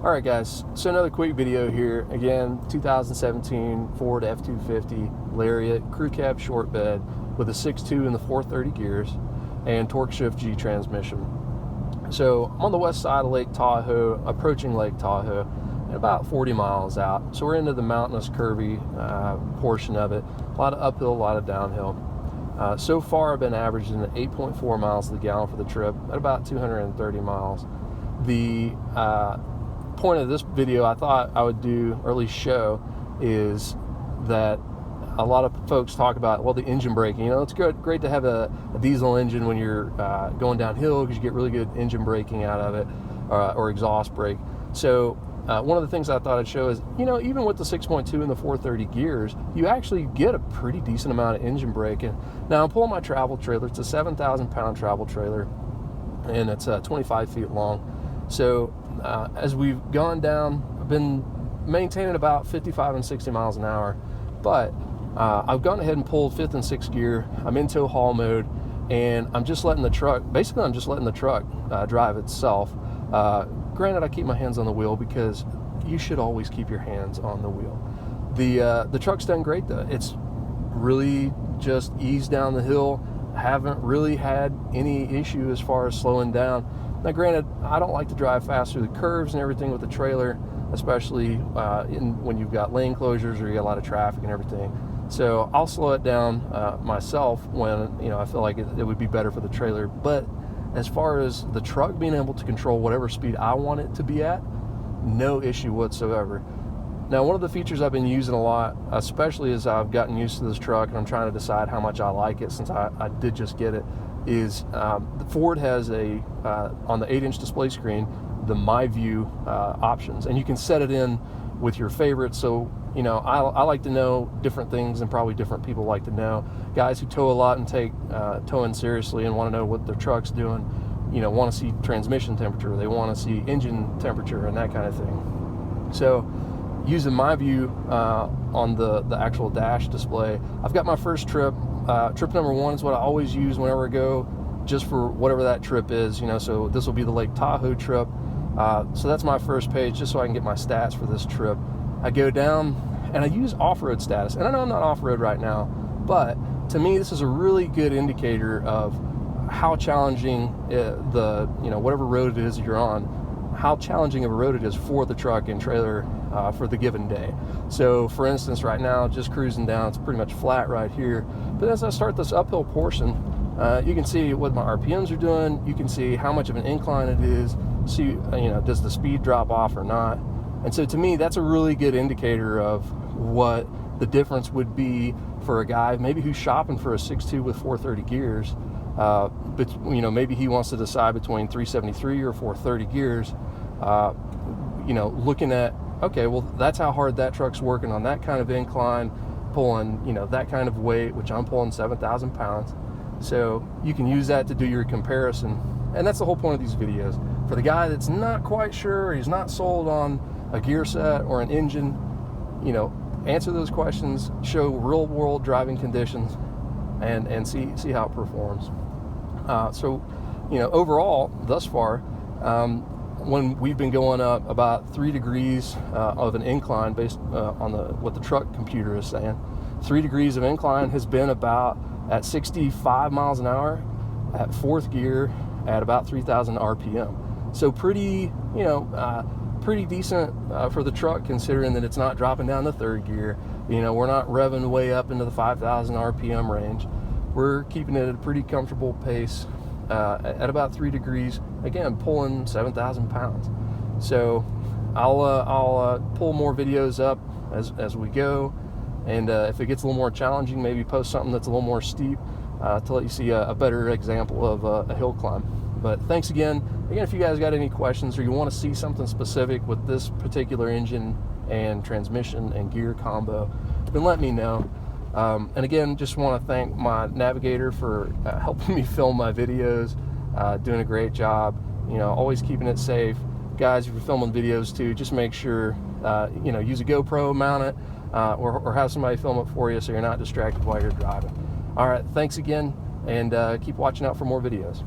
Alright guys, so another quick video here. Again, 2017 Ford F-250 Lariat Crewcab short bed with a 6.2 in the 430 gears and torque shift G transmission. So I'm on the west side of Lake Tahoe, approaching Lake Tahoe, and about 40 miles out. So we're into the mountainous curvy portion of it. A lot of uphill, a lot of downhill. So far I've been averaging 8.4 miles to the gallon for the trip at about 230 miles. The point of this video I thought I would do, or at least show, is that a lot of folks talk about, well, the engine braking. You know, it's great to have a diesel engine when you're going downhill because you get really good engine braking out of it, or exhaust brake. So one of the things I thought I'd show is, you know, even with the 6.2 and the 430 gears, you actually get a pretty decent amount of engine braking. Now I'm pulling my travel trailer. It's a 7,000 pound travel trailer, and it's 25 feet long. So as we've gone down, I've been maintaining about 55 and 60 miles an hour, but I've gone ahead and pulled 5th and 6th gear. I'm in tow haul mode, and I'm just letting the truck, basically I'm just letting the truck drive itself. Granted, I keep my hands on the wheel because you should always keep your hands on the wheel. The truck's done great though. It's really just eased down the hill. Haven't really had any issue as far as slowing down. Now granted, I don't like to drive fast through the curves and everything with the trailer, especially when you've got lane closures or you got a lot of traffic and everything. So I'll slow it down myself when, you know, I feel like it would be better for the trailer. But as far as the truck being able to control whatever speed I want it to be at, no issue whatsoever. Now, one of the features I've been using a lot, especially as I've gotten used to this truck and I'm trying to decide how much I like it since I did just get it, is the Ford has a on the 8-inch display screen, the MyView options, and you can set it in with your favorites. So, you know, I like to know different things, and probably different people like to know. Guys who tow a lot and take towing seriously and want to know what their truck's doing, you know, want to see transmission temperature, they want to see engine temperature and that kind of thing. So using MyView on the actual dash display, I've got my first trip. Trip number 1 is what I always use whenever I go, just for whatever that trip is, you know. So this will be the Lake Tahoe trip. So that's my first page, just so I can get my stats for this trip. I go down and I use off-road status, and I know I'm not off-road right now, but to me this is a really good indicator of how challenging whatever road it is you're on, how challenging of a road it is for the truck and trailer for the given day. So for instance, right now, just cruising down, it's pretty much flat right here. But as I start this uphill portion, you can see what my RPMs are doing. You can see how much of an incline it is. See, you know, does the speed drop off or not? And so to me, that's a really good indicator of what the difference would be for a guy maybe who's shopping for a 6.2 with 430 gears. But you know, maybe he wants to decide between 373 or 430 gears. You know, looking at, okay, well, that's how hard that truck's working on that kind of incline, pulling, you know, that kind of weight, which I'm pulling 7,000 pounds. So you can use that to do your comparison. And that's the whole point of these videos. For the guy that's not quite sure, he's not sold on a gear set or an engine, you know, answer those questions, show real world driving conditions, and see how it performs. So, you know, overall, thus far, when we've been going up about 3 degrees of an incline based on what the truck computer is saying, 3 degrees of incline has been about at 65 miles an hour at 4th gear at about 3,000 RPM. So pretty, you know, pretty decent for the truck, considering that it's not dropping down to 3rd gear. You know, we're not revving way up into the 5,000 RPM range. We're keeping it at a pretty comfortable pace at about 3 degrees, again, pulling 7,000 pounds. So I'll pull more videos up as we go, and if it gets a little more challenging, maybe post something that's a little more steep to let you see a better example of a hill climb. But thanks again. If you guys got any questions, or you want to see something specific with this particular engine and transmission and gear combo, then let me know. And again, just want to thank my navigator for helping me film my videos, doing a great job, you know, always keeping it safe. Guys, if you're filming videos too, just make sure, you know, use a GoPro, mount it, or have somebody film it for you so you're not distracted while you're driving. All right, thanks again, and keep watching out for more videos.